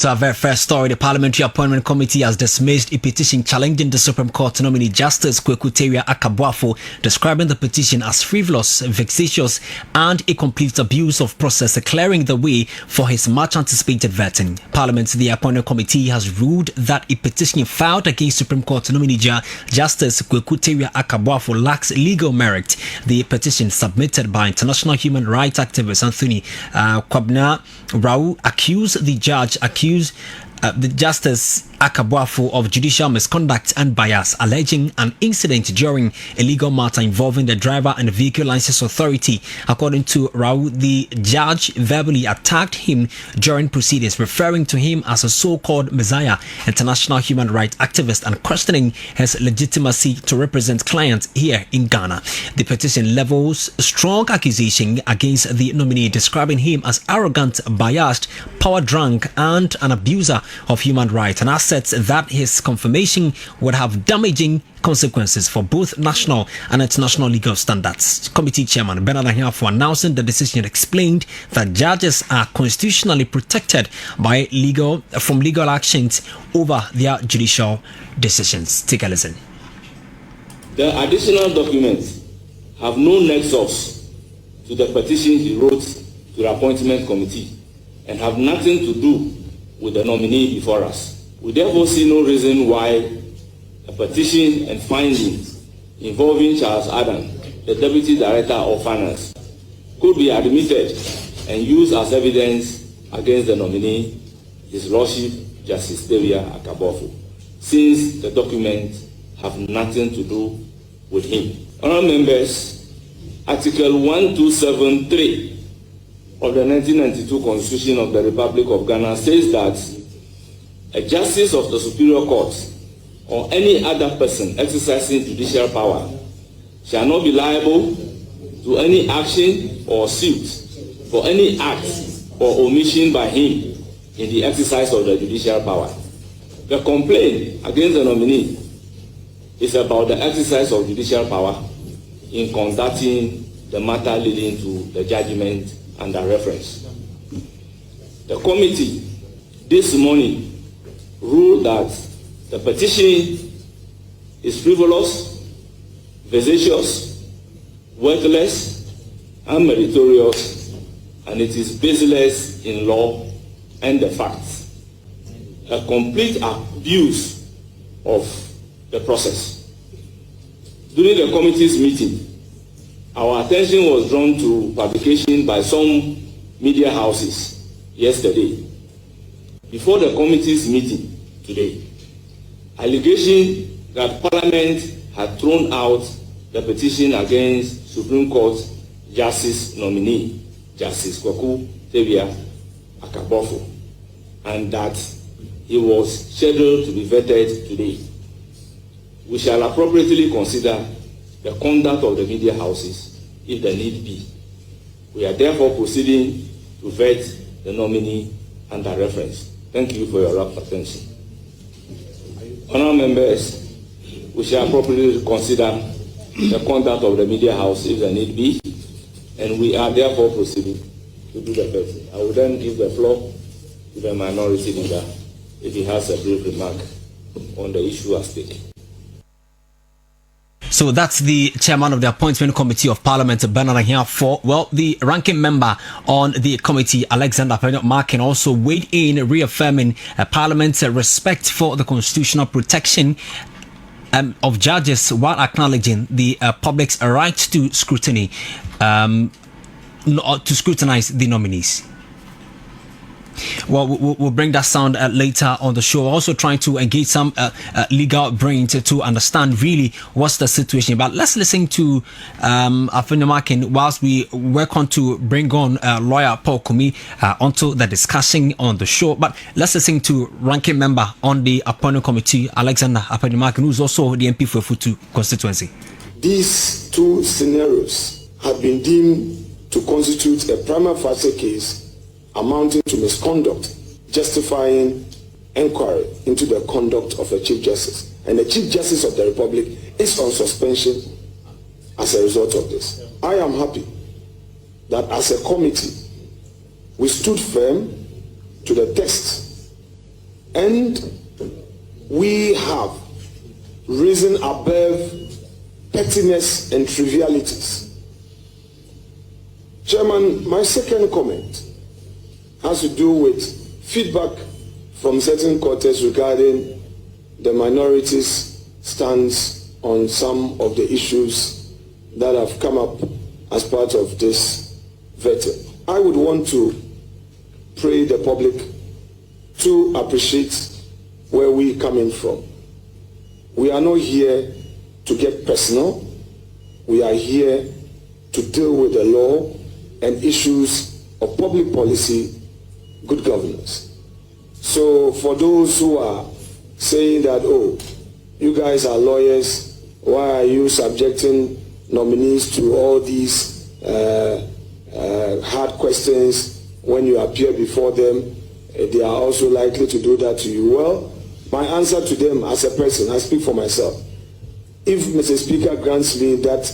So our very first story, the Parliamentary Appointment Committee has dismissed a petition challenging the Supreme Court nominee Justice Ackaah-Boafo, describing the petition as frivolous, vexatious, and a complete abuse of process, clearing the way for his much-anticipated vetting. Parliament's The Appointment Committee has ruled that a petition filed against Supreme Court nominee Justice Ackaah-Boafo lacks legal merit. The petition, submitted by international human rights activist Anthony Kwabena Rao, accused the Justice Ackaah-Boafo of judicial misconduct and bias, alleging an incident during a legal matter involving the Driver and Vehicle License Authority. According to Rao, the judge verbally attacked him during proceedings, referring to him as a so-called messiah, international human rights activist, and questioning his legitimacy to represent clients here in Ghana. The petition levels strong accusation against the nominee, describing him as arrogant, biased, power-drunk, and an abuser of human rights, and asserts that his confirmation would have damaging consequences for both national and international legal standards. Committee Chairman Bernard Ahiafor, announcing the decision, explained that judges are constitutionally protected by legal actions over their judicial decisions. Take a listen. The additional documents have no nexus to the petition he wrote to the Appointment Committee and have nothing to do with the nominee before us. We therefore see no reason why a petition and findings involving Charles Adam, the Deputy Director of Finance, could be admitted and used as evidence against the nominee, His Lordship Justice Ackaah-Boafo, since the documents have nothing to do with him. Honourable members, Article 1273 of the 1992 Constitution of the Republic of Ghana says that a justice of the Superior Court or any other person exercising judicial power shall not be liable to any action or suit for any act or omission by him in the exercise of the judicial power. The complaint against the nominee is about the exercise of judicial power in conducting the matter leading to the judgment under reference. The committee this morning ruled that the petition is frivolous, vexatious, worthless, unmeritorious, and it is baseless in law and the facts. A complete abuse of the process. During the committee's meeting, our attention was drawn to publication by some media houses yesterday. Before the committee's meeting today, allegation that Parliament had thrown out the petition against Supreme Court Justice nominee, Justice Ackaah-Boafo, and that he was scheduled to be vetted today. We shall appropriately consider the conduct of the media houses if the need be. We are therefore proceeding to vet the nominee under reference. Thank you for your rapt attention. Honourable members, we shall appropriately consider the conduct of the media house if the need be, and we are therefore proceeding to do the vetting. I will then give the floor to the minority leader if he has a brief remark on the issue at stake. So that's the chairman of the Appointment Committee of Parliament, Bernard Ahiafor. Well, the ranking member on the committee, Alexander Markin, also weighed in, reaffirming Parliament's respect for the constitutional protection of judges, while acknowledging the public's right to scrutiny, to scrutinize the nominees. Well, we'll bring that sound later on the show. Also trying to engage some legal brains to understand really what's the situation. But let's listen to Anthony Markin whilst we work on to bring on lawyer Paul Kumi onto the discussion on the show. But let's listen to ranking member on the Appointment Committee, Alexander Markin, who's also the MP for Futu constituency. These two scenarios have been deemed to constitute a prima facie case amounting to misconduct, justifying inquiry into the conduct of a Chief Justice. And the Chief Justice of the Republic is on suspension as a result of this. I am happy that as a committee, we stood firm to the text And we have risen above pettiness and trivialities. Chairman, my second comment has to do with feedback from certain quarters regarding the minorities' stance on some of the issues that have come up as part of this vetting. I would want to pray the public to appreciate where we're coming from. We are not here to get personal. We are here to deal with the law and issues of public policy, good governance. So for those who are saying that, oh, you guys are lawyers, why are you subjecting nominees to all these hard questions when you appear before them? They are also likely to do that to you. Well, my answer to them as a person, I speak for myself. If Mr. Speaker grants me that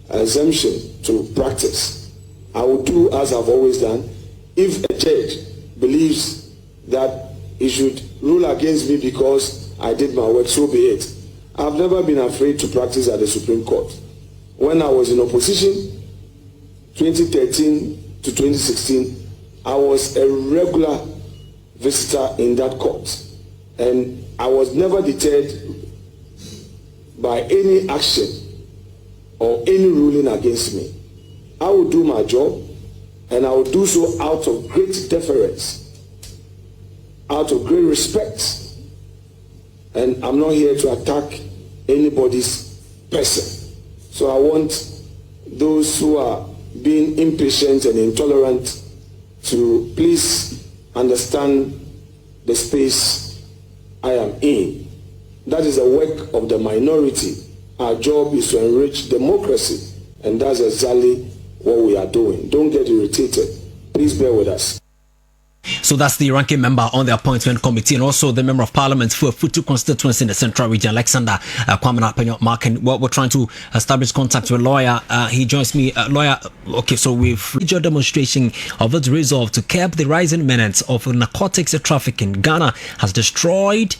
exemption to practice, I will do as I've always done. If a judge believes that he should rule against me because I did my work, so be it. I've never been afraid to practice at the Supreme Court. When I was in opposition, 2013 to 2016, I was a regular visitor in that court. And I was never deterred by any action or any ruling against me. I will do my job, and I will do so out of great deference, out of great respect. And I'm not here to attack anybody's person. So I want those who are being impatient and intolerant to please understand the space I am in. That is the work of the minority. Our job is to enrich democracy, and that's exactly what we are doing. Don't get irritated. Please bear with us. So that's the ranking member on the appointment committee, and also the member of parliament for Futu constituency in the central region, Alexander Kwame Markin. We're trying to establish contact with a lawyer. He joins me. Lawyer, okay, so we've reached a demonstration of its resolve to curb the rising menace of narcotics trafficking. Ghana has destroyed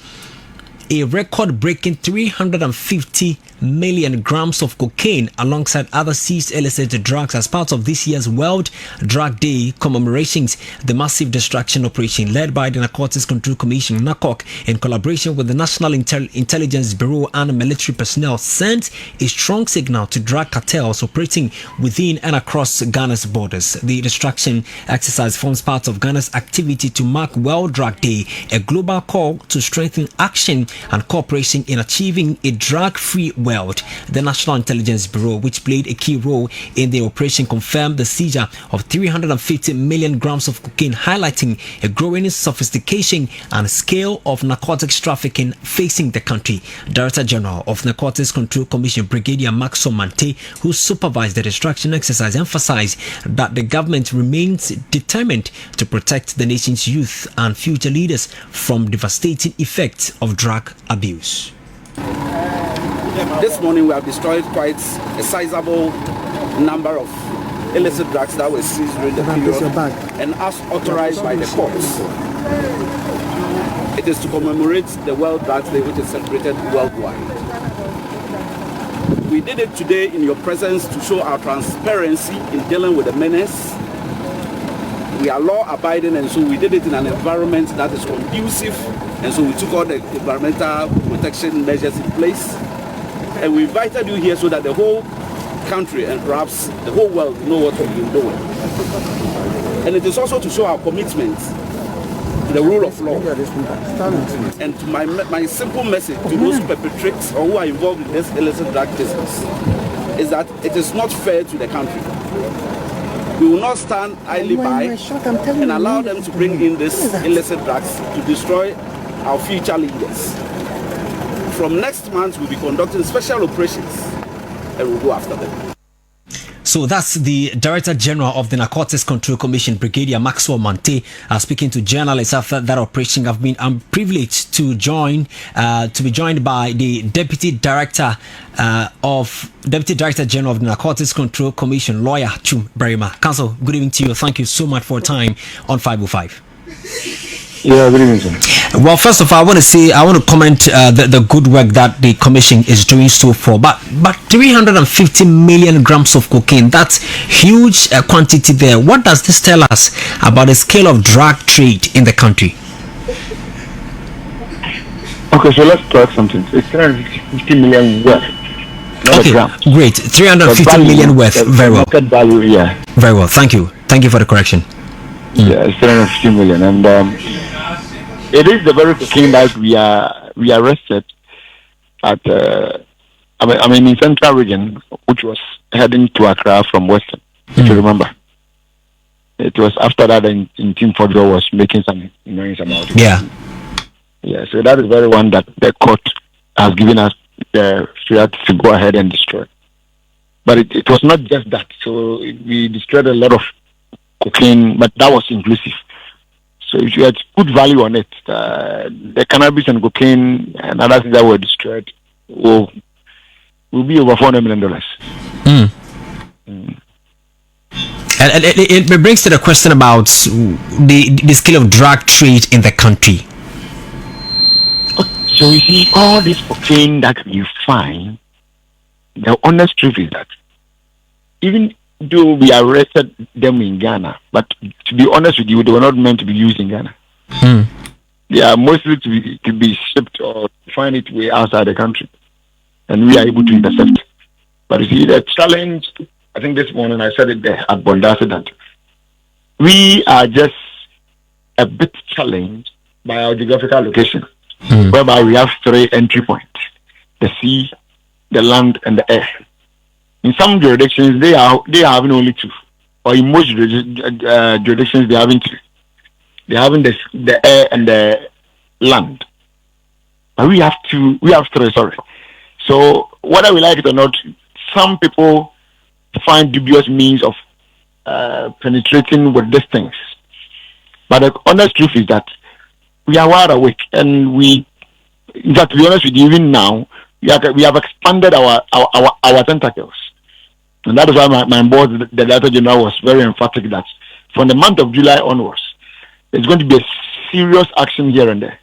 a record-breaking 350 million grams of cocaine alongside other seized illicit drugs as part of this year's World Drug Day commemorations. The massive destruction operation led by the Narcotics Control Commission, NACOC, in collaboration with the National Intelligence Bureau and military personnel, sent a strong signal to drug cartels operating within and across Ghana's borders. The destruction exercise forms part of Ghana's activity to mark World Drug Day, a global call to strengthen action and cooperation in achieving a drug-free world. The National Intelligence Bureau, which played a key role in the operation, confirmed the seizure of 350 million grams of cocaine, highlighting a growing sophistication and scale of narcotics trafficking facing the country. Director General of Narcotics Control Commission, Brigadier Maxwell Mante, who supervised the destruction exercise, emphasized that the government remains determined to protect the nation's youth and future leaders from devastating effects of drug abuse. This morning we have destroyed quite a sizable number of illicit drugs that were seized during the period, and as authorized by the courts. It is to commemorate the World Drug Day, which is celebrated worldwide. We did it today in your presence to show our transparency in dealing with the menace. We are law-abiding, and so we did it in an environment that is conducive, and so we took all the environmental protection measures in place. And we invited you here so that the whole country and perhaps the whole world know what we've been doing. And it is also to show our commitment to the rule of law. And to my simple message to those who perpetrate or who are involved in this illicit drug business is that it is not fair to the country. We will not stand idly by and allow them to bring in this illicit drugs to destroy our future leaders. From next month, we'll be conducting special operations and we'll go after them. So that's the Director General of the Narcotics Control Commission, Brigadier Maxwell Mante, speaking to journalists after that operation. I'm privileged to be joined by the Deputy Director General of the Narcotics Control Commission, Lawyer Chum Barima. Counsel, good evening to you. Thank you so much for your time on 505. Yeah, good evening, sir. Well, first of all, I want to comment the good work that the commission is doing so far. But 350 million grams of cocaine, that's huge quantity there. What does this tell us about the scale of drug trade in the country? Okay, so let's talk something. It's 350 million worth. Okay, great. 350 million worth. Very well. Market value, yeah. Very well. Thank you. Thank you for the correction. Yeah, it's 350 million, and it is the very cocaine that we arrested at I mean in Central Region, which was heading to Accra from Western. If you remember, it was after that in Team Fordro was making some noise about it. Yeah. So that is very one that the court has given us the right to go ahead and destroy. But it was not just that. So we destroyed a lot of cocaine, but that was inclusive. So if you had put value on it, the cannabis and cocaine and other things that were destroyed will be over $400 million. And it brings to the question about the scale of drug trade in the country. So you see, all this cocaine that you find, the honest truth is that even though we arrested them in Ghana, but to be honest with you, they were not meant to be used in Ghana. They are mostly to be shipped or find its way outside the country, and we are able to intercept. But you see, the challenge, I think this morning I said it there at Bondasi, that we are just a bit challenged by our geographical location, whereby we have 3 entry points: the sea, the land, and the air. In some jurisdictions, they are having only 2, or in most jurisdictions, they are having 2. They are having the air and the land, but we have 2. We have 3. Sorry. So whether we like it or not, some people find dubious means of penetrating with these things. But the honest truth is that we are wide awake, and in fact, to be honest with you, even now, we have expanded our tentacles. And that is why my boss, the Director General, was very emphatic that from the month of July onwards, there's going to be a serious action here and there.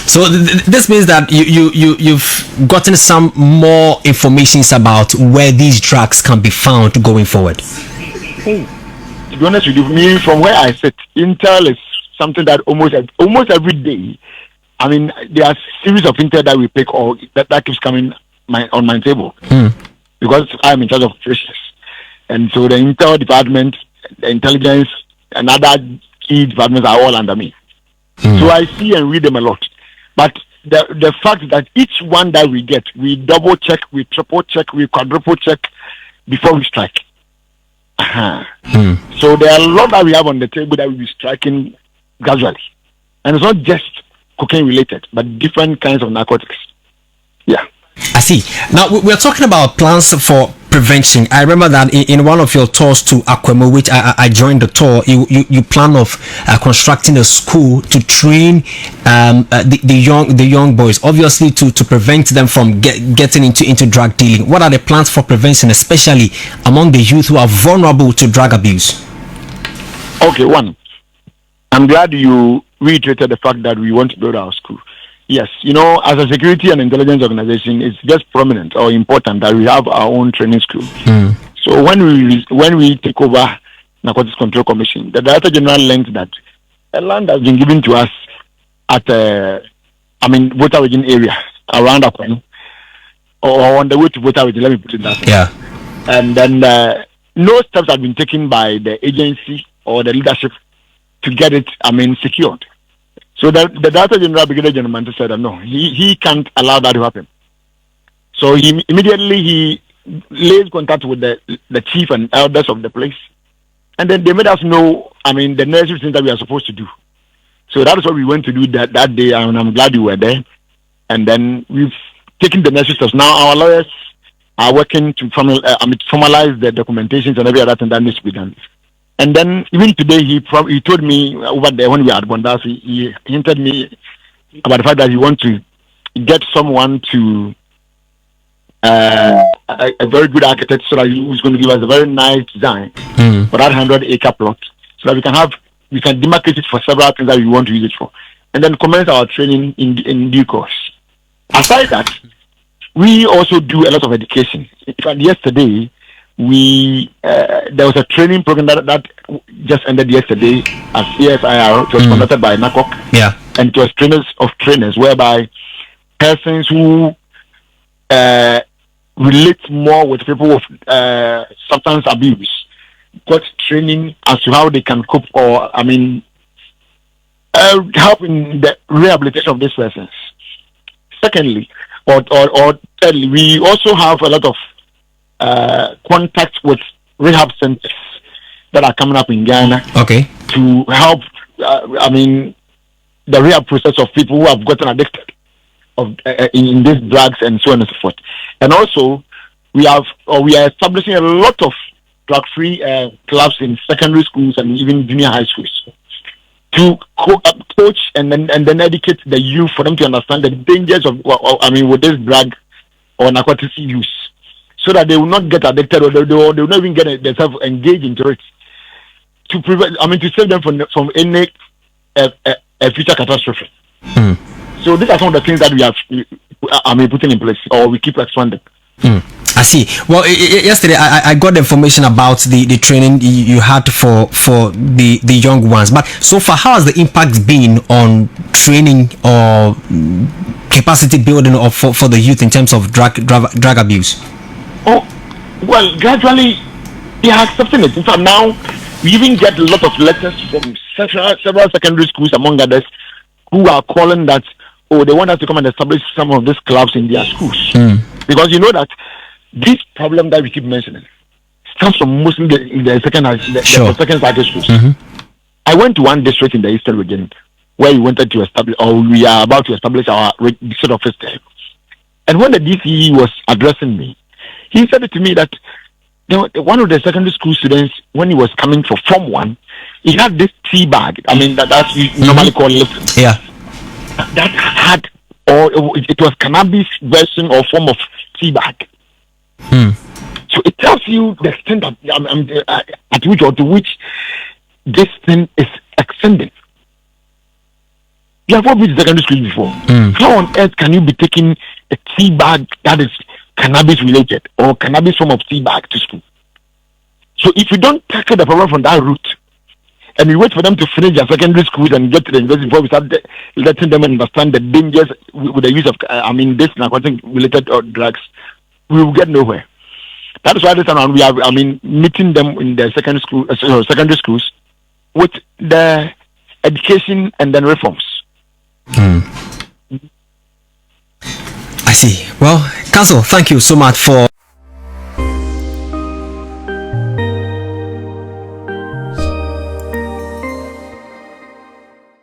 So this means that you've gotten some more information about where these drugs can be found going forward. To be honest with you, from where I sit, intel is something that almost every day. I mean, there are series of intel that we pick, or that keeps coming on my table, because I'm in charge of operations, and so the intel department, the intelligence, and other key departments are all under me. So I see and read them a lot. But the fact that each one that we get, we double check, we triple check, we quadruple check before we strike. So there are a lot that we have on the table that we'll be striking gradually, and it's not just cocaine related, but different kinds of narcotics. Yeah. I see. Now we're talking about plans for prevention. I remember that in one of your tours to Akwemo, which I joined the tour, you plan of constructing a school to train the young boys, obviously to prevent them from getting into drug dealing. What are the plans for prevention, especially among the youth who are vulnerable to drug abuse? Okay, one, I'm glad you reiterated the fact that we want to build our school. Yes, as a security and intelligence organization, it's just prominent or important that we have our own training school. So when we take over Narcotics Control Commission, the Director General learned that a land has been given to us at Volta Region area around Akweno, or on the way to Volta Region. Let me put it that way. Yeah. And then no steps have been taken by the agency or the leadership to get it, secured. So the Director General, Brigadier General, said that no, he can't allow that to happen. So he immediately laid contact with the chief and elders of the place, and then they made us know, the necessary things that we are supposed to do. So that is what we went to do that day, and I'm glad you were there. And then we've taken the necessary steps. Now our lawyers are working to formalize the documentations and every other thing that needs to be done. And then even today, he told me over there when we were at Bondasi, he hinted me about the fact that he wants to get someone to a very good architect, so that he's going to give us a very nice design for that 100-acre plot, so that we can have we can demarcate it for several things that we want to use it for, and then commence our training in due course. Aside that, we also do a lot of education. In fact, yesterday, there was a training program that just ended yesterday at CSIR. It was conducted by NACOC. Yeah. And it was trainers, whereby persons who relate more with people with substance abuse got training as to how they can cope, or help in the rehabilitation of these persons. Secondly, or thirdly, we also have a lot of contact with rehab centers that are coming up in Ghana. Okay. To help, the rehab process of people who have gotten addicted in these drugs and so on and so forth. And also, we are establishing a lot of drug-free clubs in secondary schools and even junior high schools to coach and then educate the youth for them to understand the dangers of with this drug or narcotics use, so that they will not get addicted, or they will not even get themselves engaged into it, to prevent, to save them from any future catastrophe. So these are some of the things that we have putting in place, or we keep expanding. I see. Well, yesterday I got the information about the training you had for the young ones. But so far, how has the impact been on training or capacity building or for the youth in terms of drug abuse? Oh, well, gradually they are accepting it. In fact, now we even get a lot of letters from several secondary schools, among others, who are calling that, they want us to come and establish some of these clubs in their schools. Because you know that this problem that we keep mentioning stems from mostly the second cycle schools. I went to one district in the eastern region where we wanted to establish, or we are about to establish our district office there. And when the DCE was addressing me, he said to me that one of the secondary school students, when he was coming for Form 1, he had this tea bag. That's we normally call lift. Yeah. That had, or it was cannabis version or form of tea bag. So it tells you the extent at which or to which this thing is extending. You have all been to secondary school before. How on earth can you be taking a tea bag that is cannabis related or cannabis form of tea bag to school? So if you don't tackle the problem from that root, and we wait for them to finish their secondary schools and get to the university before we start letting them understand the dangers with the use of this narcotic related drugs, we will get nowhere. That is why this time we are meeting them in the secondary schools with the education and then reforms. I see. Well, Council, thank you so much for